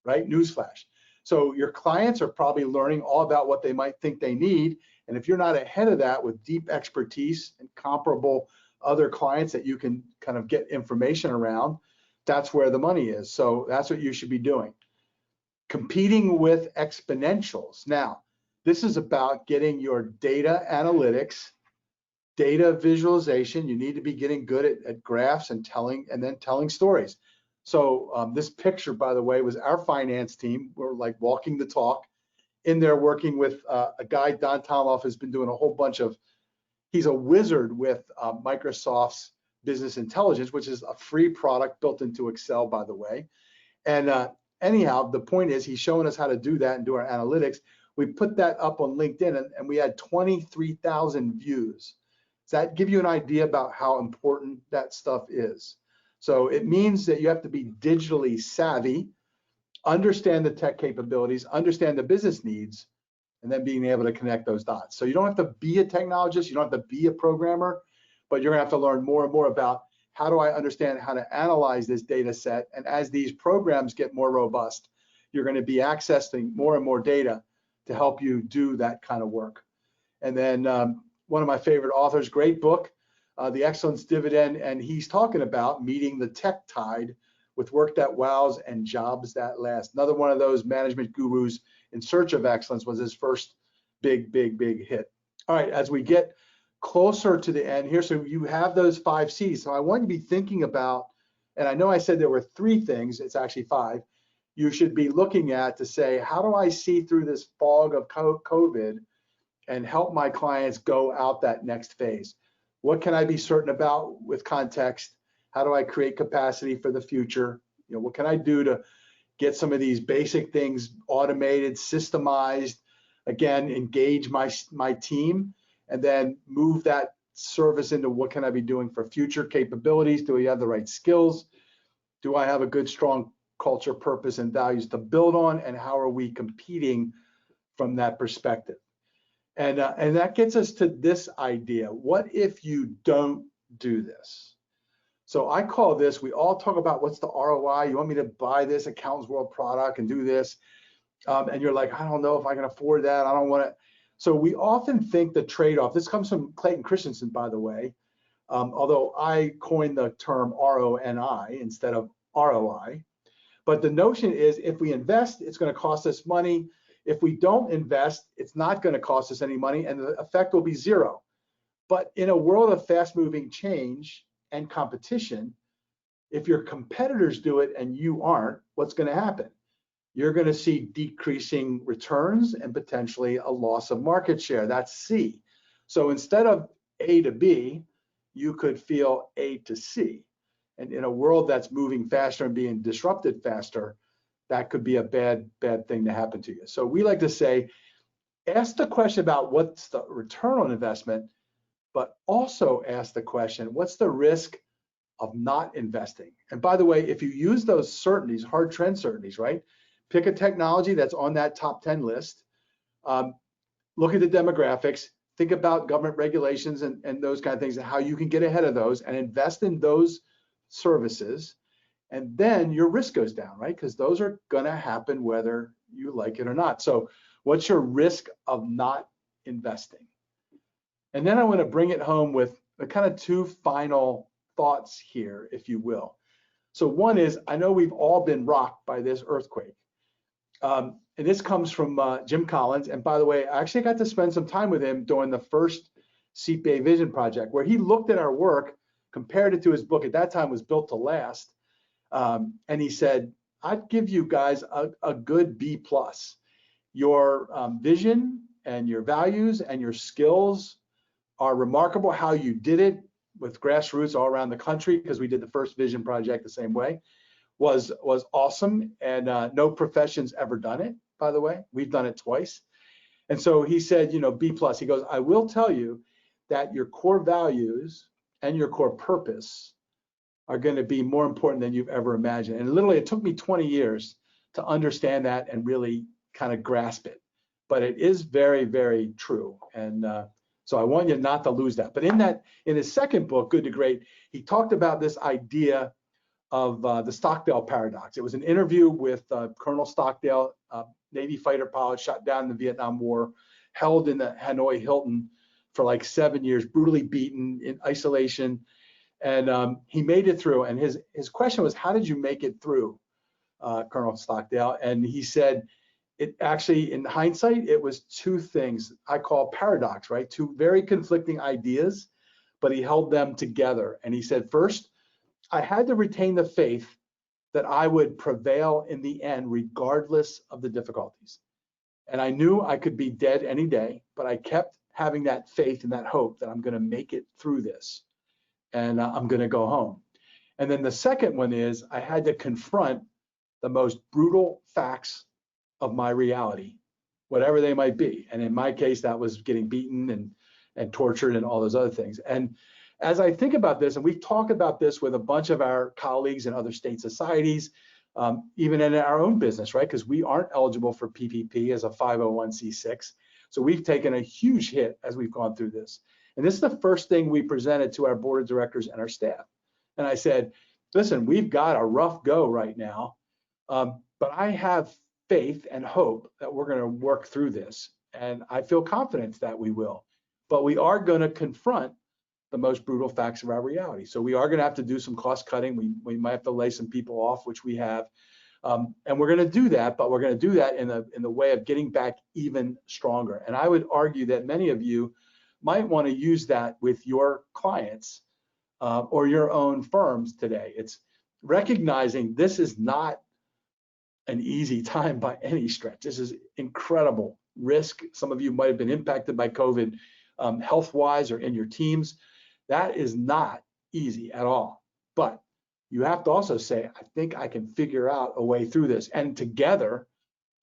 S2: right? Newsflash. So your clients are probably learning all about what they might think they need. And if you're not ahead of that with deep expertise and comparable other clients that you can kind of get information around, that's where the money is. So that's what you should be doing. Competing with exponentials. Now, this is about getting your data analytics, data visualization. You need to be getting good at graphs and then telling stories. So this picture, by the way, was our finance team. We're like walking the talk in there, working with a guy, Don Tomoff, has been doing a whole bunch of, he's a wizard with Microsoft's Business Intelligence, which is a free product built into Excel, by the way. And anyhow, the point is he's showing us how to do that and do our analytics. We put that up on LinkedIn and we had 23,000 views. Does that give you an idea about how important that stuff is? So it means that you have to be digitally savvy, understand the tech capabilities, understand the business needs, and then being able to connect those dots. So you don't have to be a technologist, you don't have to be a programmer, but you're gonna have to learn more and more about how do I understand how to analyze this data set. And as these programs get more robust, you're gonna be accessing more and more data to help you do that kind of work. And then one of my favorite authors, great book, The Excellence Dividend, and he's talking about meeting the tech tide with work that wows and jobs that last. Another one of those management gurus in search of excellence was his first big hit. All right, as we get closer to the end here, so you have those 5 C's. So I want you to be thinking about, and I know I said there were 3 things, it's actually 5, you should be looking at to say, how do I see through this fog of COVID and help my clients go out that next phase? What can I be certain about with context? How do I create capacity for the future? You know, what can I do to get some of these basic things automated, systemized, again, engage my team, and then move that service into what can I be doing for future capabilities? Do we have the right skills? Do I have a good, strong culture, purpose, and values to build on? And how are we competing from that perspective? And that gets us to this idea. What if you don't do this? So I call this, we all talk about what's the ROI. You want me to buy this Accountants World product and do this? And you're like, I don't know if I can afford that. I don't want to. So we often think the trade-off, this comes from Clayton Christensen, by the way, although I coined the term RONI instead of ROI. But the notion is if we invest, it's going to cost us money. If we don't invest, it's not going to cost us any money and the effect will be 0. But in a world of fast-moving change and competition, if your competitors do it and you aren't, what's going to happen? You're going to see decreasing returns and potentially a loss of market share. That's C. So instead of A to B, you could feel A to C. And in a world that's moving faster and being disrupted faster, that could be a bad thing to happen to you. So we like to say, ask the question about what's the return on investment, but also ask the question, what's the risk of not investing? And by the way, if you use those certainties, hard trend certainties, right? Pick a technology that's on that top 10 list. Look at the demographics. Think about government regulations and those kind of things and how you can get ahead of those and invest in those services. And then your risk goes down, right? Because those are going to happen whether you like it or not. So what's your risk of not investing? And then I want to bring it home with the kind of 2 final thoughts here, if you will. So one is, I know we've all been rocked by this earthquake. And this comes from Jim Collins. And by the way, I actually got to spend some time with him during the first CPA Vision project, where he looked at our work, compared it to his book, at that time was Built to Last. And he said, I'd give you guys a good B+. Your vision and your values and your skills are remarkable. How you did it with grassroots all around the country, because we did the first vision project the same way, was awesome. And no profession's ever done it, by the way. We've done it twice. And so he said, B plus. He goes, I will tell you that your core values and your core purpose are going to be more important than you've ever imagined. And literally, it took me 20 years to understand that and really kind of grasp it. But it is very, very true. And so I want you not to lose that. But in his second book, Good to Great, he talked about this idea of the Stockdale Paradox. It was an interview with Colonel Stockdale, Navy fighter pilot, shot down in the Vietnam War, held in the Hanoi Hilton for like 7 years, brutally beaten in isolation. And he made it through. And his question was, how did you make it through, Colonel Stockdale? And he said, it actually, in hindsight, it was two things I call paradox, right? Two very conflicting ideas, but he held them together. And he said, first, I had to retain the faith that I would prevail in the end, regardless of the difficulties. And I knew I could be dead any day, but I kept having that faith and that hope that I'm going to make it through this, and I'm going to go home. And then the second one is I had to confront the most brutal facts of my reality, whatever they might be. And in my case, that was getting beaten and tortured and all those other things. And as I think about this, and we've talked about this with a bunch of our colleagues in other state societies, even in our own business, right? Because we aren't eligible for PPP as a 501c6. So we've taken a huge hit as we've gone through this. And this is the first thing we presented to our board of directors and our staff. And I said, listen, we've got a rough go right now, but I have faith and hope that we're going to work through this. And I feel confident that we will. But we are going to confront the most brutal facts of our reality. So we are going to have to do some cost cutting. We might have to lay some people off, which we have. And we're going to do that, but we're going to do that in the way of getting back even stronger. And I would argue that many of you might want to use that with your clients or your own firms today. It's recognizing this is not an easy time by any stretch. This is incredible risk. Some of you might have been impacted by COVID health-wise or in your teams. That is not easy at all. But you have to also say, I think I can figure out a way through this. And together,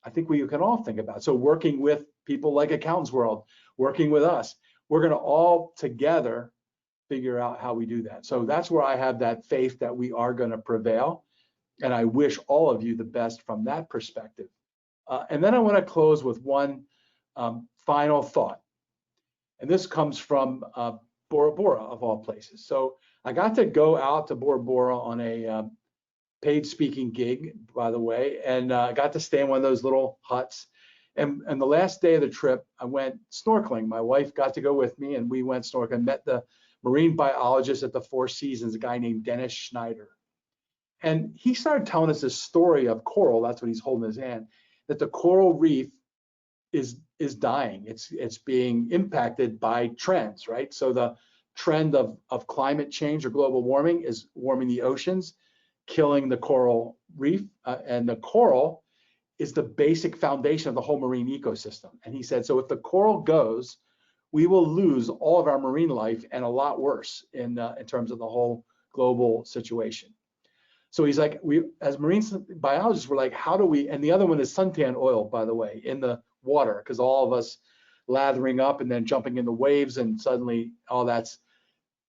S2: I think we can all think about it. So working with people like Accountants World, working with us, we're going to all together figure out how we do that. So that's where I have that faith that we are going to prevail. And I wish all of you the best from that perspective. And then I want to close with one final thought. And this comes from Bora Bora, of all places. So I got to go out to Bora Bora on a paid speaking gig, by the way, and I got to stay in one of those little huts. And the last day of the trip, I went snorkeling. My wife got to go with me, and we went snorkeling. Met the marine biologist at the Four Seasons, a guy named Dennis Schneider. And he started telling us this story of coral, that's what he's holding in his hand, that the coral reef is dying. It's being impacted by trends, right? So the trend of climate change or global warming is warming the oceans, killing the coral reef, and the coral is the basic foundation of the whole marine ecosystem. And he said, so if the coral goes, we will lose all of our marine life and a lot worse in terms of the whole global situation. So he's like, we as marine biologists, we're like, how do we, and the other one is suntan oil, by the way, in the water, because all of us lathering up and then jumping in the waves, and suddenly all that's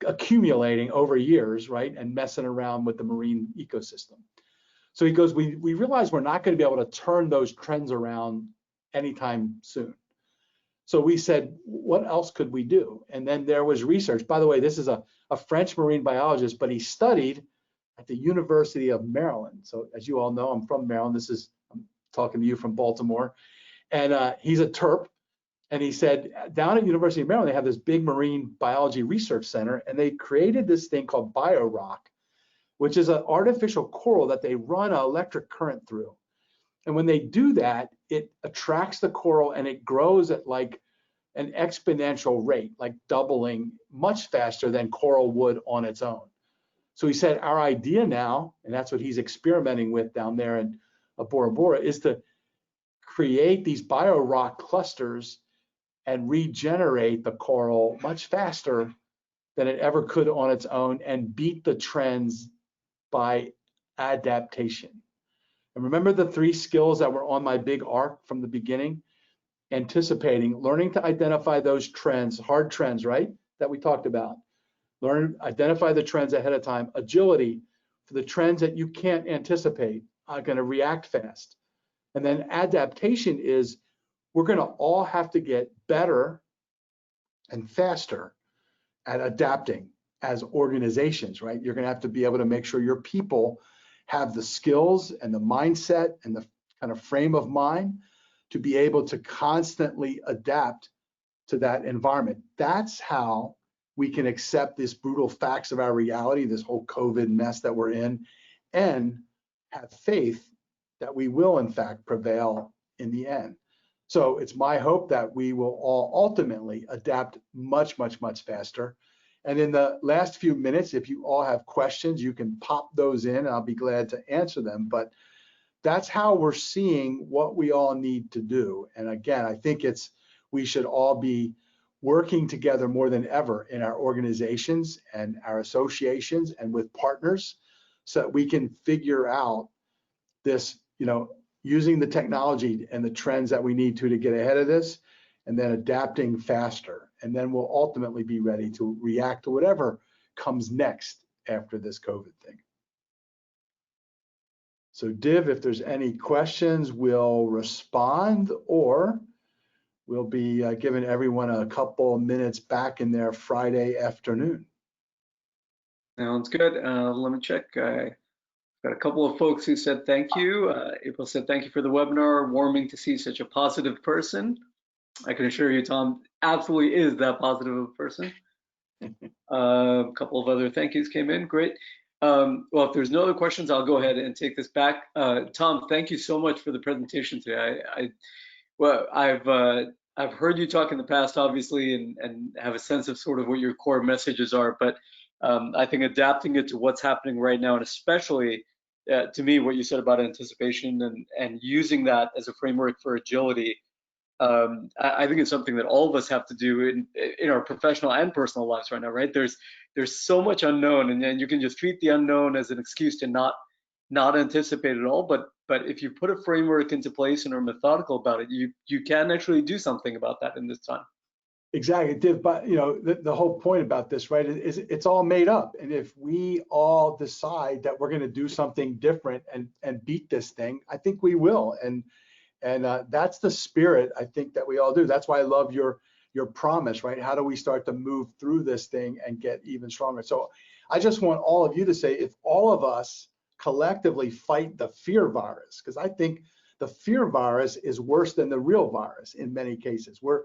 S2: accumulating over years, right, and messing around with the marine ecosystem. So he goes, we realize we're not going to be able to turn those trends around anytime soon. So we said, what else could we do? And then there was research. By the way, this is a French marine biologist, but he studied at the University of Maryland. So as you all know, I'm from Maryland. I'm talking to you from Baltimore. And he's a Terp. And he said, down at University of Maryland, they have this big marine biology research center, and they created this thing called BioRock, which is an artificial coral that they run an electric current through. And when they do that, it attracts the coral and it grows at like an exponential rate, like doubling much faster than coral would on its own. So he said, our idea now, and that's what he's experimenting with down there in Bora Bora, is to create these BioRock clusters and regenerate the coral much faster than it ever could on its own and beat the trends by adaptation. And remember the 3 skills that were on my big arc from the beginning? anticipating, learning to identify those trends, hard trends, right, that we talked about. Identify the trends ahead of time. Agility for the trends that you can't anticipate, are going to react fast. And then adaptation is we're going to all have to get better and faster at adapting as organizations, right? You're going to have to be able to make sure your people have the skills and the mindset and the kind of frame of mind to be able to constantly adapt to that environment. That's how we can accept this brutal facts of our reality, this whole COVID mess that we're in, and have faith that we will in fact prevail in the end. So it's my hope that we will all ultimately adapt much, much, much faster. And in the last few minutes, if you all have questions, you can pop those in. I'll be glad to answer them. But that's how we're seeing what we all need to do. And again, I think we should all be working together more than ever in our organizations and our associations and with partners so that we can figure out this, using the technology and the trends that we need to get ahead of this, and then adapting faster. And then we'll ultimately be ready to react to whatever comes next after this COVID thing. So Div, if there's any questions, we'll respond, or we'll be giving everyone a couple of minutes back in their Friday afternoon.
S1: Sounds good. Let me check. Got a couple of folks who said thank you. April said thank you for the webinar. Warming to see such a positive person. I can assure you, Tom absolutely is that positive of a person. A couple of other thank yous came in. Great. Well, if there's no other questions, I'll go ahead and take this back. Tom, thank you so much for the presentation today. I've heard you talk in the past, obviously, and have a sense of sort of what your core messages are, but I think adapting it to what's happening right now, and especially to me, what you said about anticipation and using that as a framework for agility, I think it's something that all of us have to do in our professional and personal lives right now, right? There's so much unknown, and then you can just treat the unknown as an excuse to not anticipate at all. But if you put a framework into place and are methodical about it, you can actually do something about that in this time.
S2: Exactly, Div. But the whole point about this, right, is it's all made up. And if we all decide that we're going to do something different and beat this thing, I think we will. And that's the spirit I think that we all do. That's why I love your promise, right? How do we start to move through this thing and get even stronger? So I just want all of you to say, if all of us collectively fight the fear virus, because I think the fear virus is worse than the real virus in many cases. We're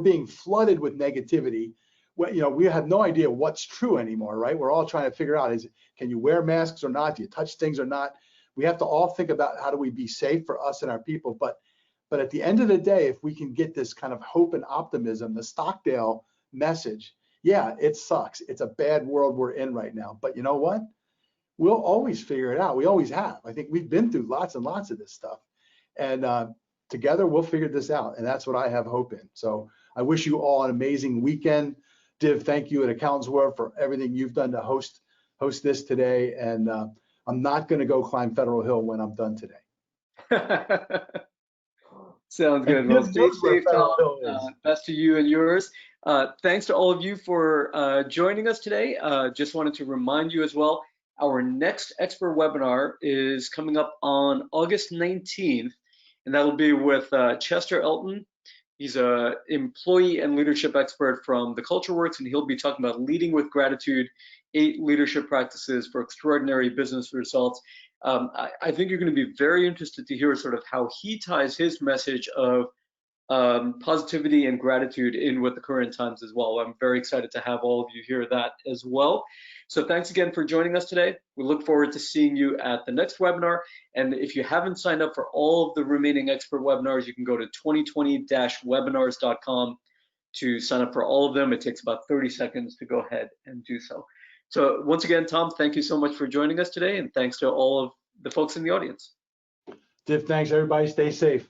S2: being flooded with negativity. We have no idea what's true anymore, right? We're all trying to figure out, can you wear masks or not? Do you touch things or not? We have to all think about how do we be safe for us and our people. But at the end of the day, if we can get this kind of hope and optimism, the Stockdale message, yeah, it sucks. It's a bad world we're in right now. But you know what? We'll always figure it out. We always have. I think we've been through lots and lots of this stuff. And together we'll figure this out. And that's what I have hope in. So I wish you all an amazing weekend. Div, thank you at Accountants World for everything you've done to host this today. And I'm not going to go climb Federal Hill when I'm done today.
S1: Sounds good. Well, stay safe, Tom. Best to you and yours. Thanks to all of you for joining us today. Just wanted to remind you as well, our next expert webinar is coming up on August 19th, and that will be with Chester Elton. He's an employee and leadership expert from the Culture Works, and he'll be talking about leading with gratitude, 8 leadership practices for extraordinary business results. I think you're going to be very interested to hear sort of how he ties his message of positivity and gratitude in with the current times as well. I'm very excited to have all of you hear that as well. So thanks again for joining us today. We look forward to seeing you at the next webinar. And if you haven't signed up for all of the remaining expert webinars, you can go to 2020-webinars.com to sign up for all of them. It takes about 30 seconds to go ahead and do so. So once again, Tom, thank you so much for joining us today, and thanks to all of the folks in the audience.
S2: Div, thanks everybody. Stay safe.